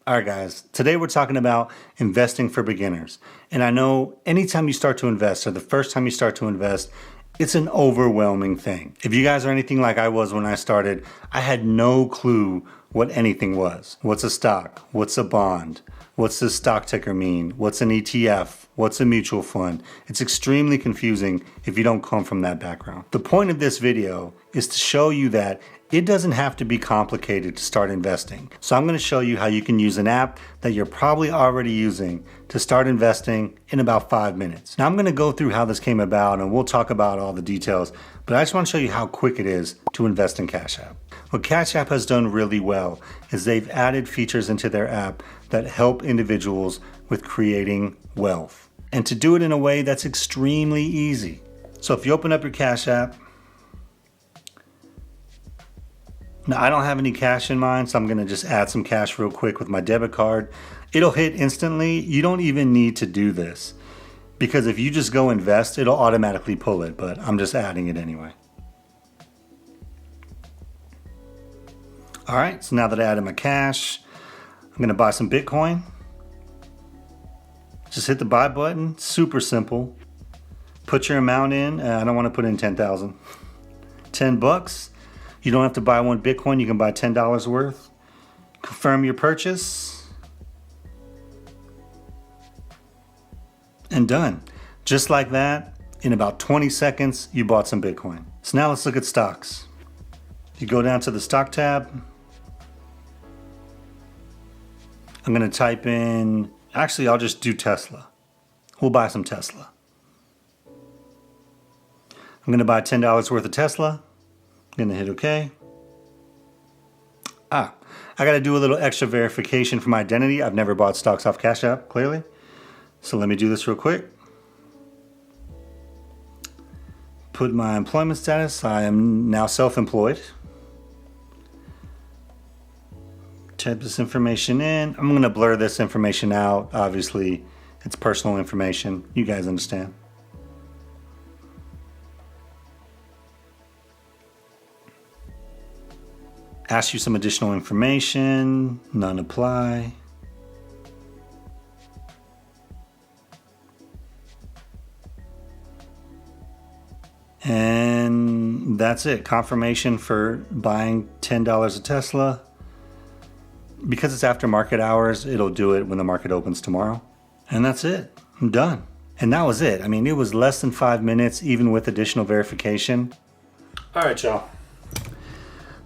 All right, guys, today we're talking about investing for beginners. And I know anytime you start to invest or the first time you start to invest, it's an overwhelming thing. If you guys are anything like I was when I started, I had no clue what anything was. What's a stock? What's a bond? What's this stock ticker mean? What's an ETF? What's a mutual fund? It's extremely confusing if you don't come from that background. The point of this video is to show you that it doesn't have to be complicated to start investing. So I'm going to show you how you can use an app that you're probably already using to start investing in about 5 minutes. Now I'm going to go through how this came about and we'll talk about all the details, but I just want to show you how quick it is to invest in Cash App. What Cash App has done really well is they've added features into their app that help individuals with creating wealth, and to do it in a way that's extremely easy. So if you open up your Cash App, now I don't have any cash in mine, so I'm gonna just add some cash real quick with my debit card. It'll hit instantly. You don't even need to do this because if you just go invest, it'll automatically pull it, but I'm just adding it anyway. All right, so now that I added my cash, I'm gonna buy some Bitcoin. Just hit the buy button, super simple. Put your amount in, I don't wanna put in 10,000. 10 bucks. You don't have to buy one Bitcoin, you can buy $10 worth. Confirm your purchase. And done. Just like that, in about 20 seconds, you bought some Bitcoin. So now let's look at stocks. You go down to the stock tab. I'm gonna type in, actually I'll just do Tesla. We'll buy some Tesla. I'm gonna buy $10 worth of Tesla. I'm gonna hit OK. I gotta do a little extra verification for my identity. I've never bought stocks off Cash App, clearly. So let me do this real quick. Put my employment status. I am now self-employed. Type this information in. I'm gonna blur this information out. Obviously, it's personal information. You guys understand. Ask you some additional information, none apply. And that's it, confirmation for buying $10 of Tesla. Because it's after market hours, it'll do it when the market opens tomorrow. And that's it, I'm done. And that was it. I mean, it was less than 5 minutes, even with additional verification. All right, y'all.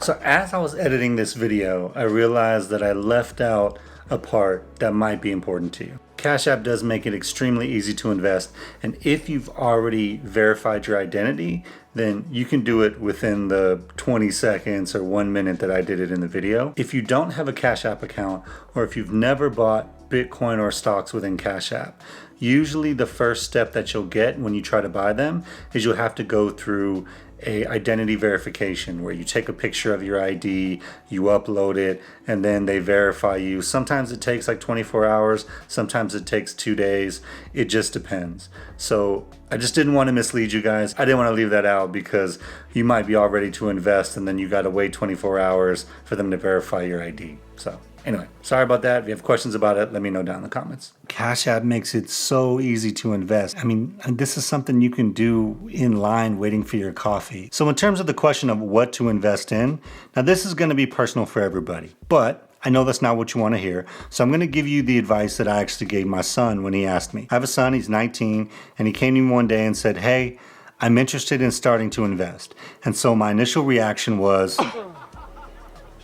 So as I was editing this video, I realized that I left out a part that might be important to you. Cash App does make it extremely easy to invest, and if you've already verified your identity, then you can do it within the 20 seconds or 1 minute that I did it in the video. If you don't have a Cash App account, or if you've never bought Bitcoin or stocks within Cash App, usually the first step that you'll get when you try to buy them is you'll have to go through a identity verification where you take a picture of your ID, you upload it, and then they verify you. Sometimes it takes like 24 hours, sometimes it takes 2 days. It just depends. So I just didn't want to mislead you guys. I didn't want to leave that out because you might be all ready to invest and then you got to wait 24 hours for them to verify your ID. So anyway, sorry about that. If you have questions about it, let me know down in the comments. Cash App makes it so easy to invest. I mean, this is something you can do in line waiting for your coffee. So in terms of the question of what to invest in, now this is going to be personal for everybody, but I know that's not what you want to hear. So I'm going to give you the advice that I actually gave my son when he asked me. I have a son, he's 19, and he came to me one day and said, "Hey, I'm interested in starting to invest." And so my initial reaction was,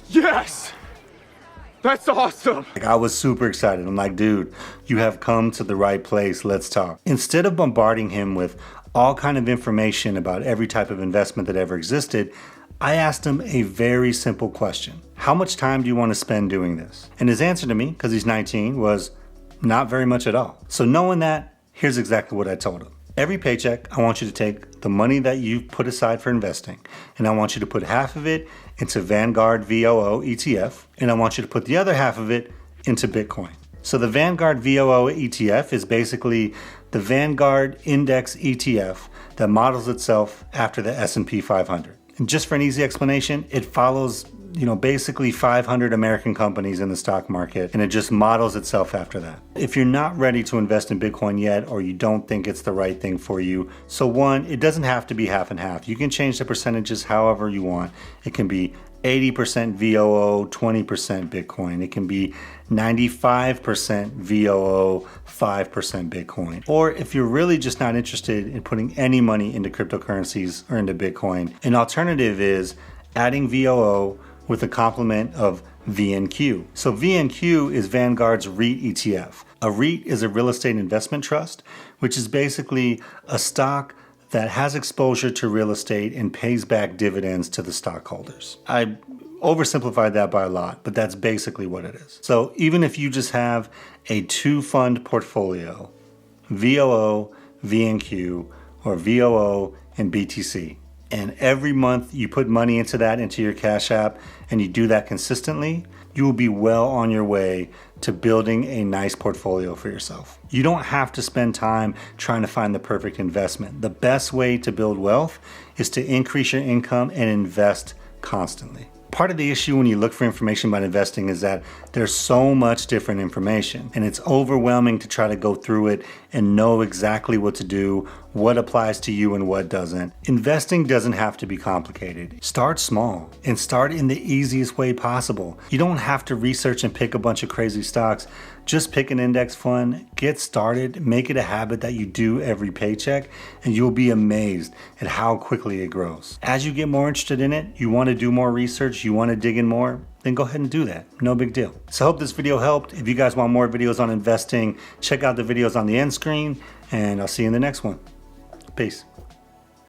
yes! That's awesome. I was super excited. I'm like, dude, you have come to the right place. Let's talk. Instead of bombarding him with all kind of information about every type of investment that ever existed, I asked him a very simple question. How much time do you want to spend doing this? And his answer to me, because he's 19, was not very much at all. So knowing that, here's exactly what I told him. Every paycheck, I want you to take the money that you've put aside for investing, and I want you to put half of it into Vanguard VOO ETF, and I want you to put the other half of it into Bitcoin. So the Vanguard VOO ETF is basically the Vanguard Index ETF that models itself after the S&P 500. And just for an easy explanation, it follows basically 500 American companies in the stock market, and it just models itself after that. If you're not ready to invest in Bitcoin yet, or you don't think it's the right thing for you, so one, it doesn't have to be half and half. You can change the percentages however you want. It can be 80% VOO, 20% Bitcoin. It can be 95% VOO, 5% Bitcoin. Or if you're really just not interested in putting any money into cryptocurrencies or into Bitcoin, an alternative is adding VOO with a complement of VNQ. So VNQ is Vanguard's REIT ETF. A REIT is a real estate investment trust, which is basically a stock that has exposure to real estate and pays back dividends to the stockholders. I oversimplified that by a lot, but that's basically what it is. So even if you just have a 2-fund portfolio, VOO, VNQ, or VOO and BTC, and every month you put money into that, into your Cash App, and you do that consistently, you will be well on your way to building a nice portfolio for yourself. You don't have to spend time trying to find the perfect investment. The best way to build wealth is to increase your income and invest constantly. Part of the issue when you look for information about investing is that there's so much different information, and it's overwhelming to try to go through it and know exactly what to do, what applies to you and what doesn't. Investing doesn't have to be complicated. Start small and start in the easiest way possible. You don't have to research and pick a bunch of crazy stocks. Just pick an index fund, get started, make it a habit that you do every paycheck, and you'll be amazed at how quickly it grows. As you get more interested in it, you want to do more research, you want to dig in more, then go ahead and do that. No big deal. So I hope this video helped. If you guys want more videos on investing, check out the videos on the end screen, and I'll see you in the next one. Peace.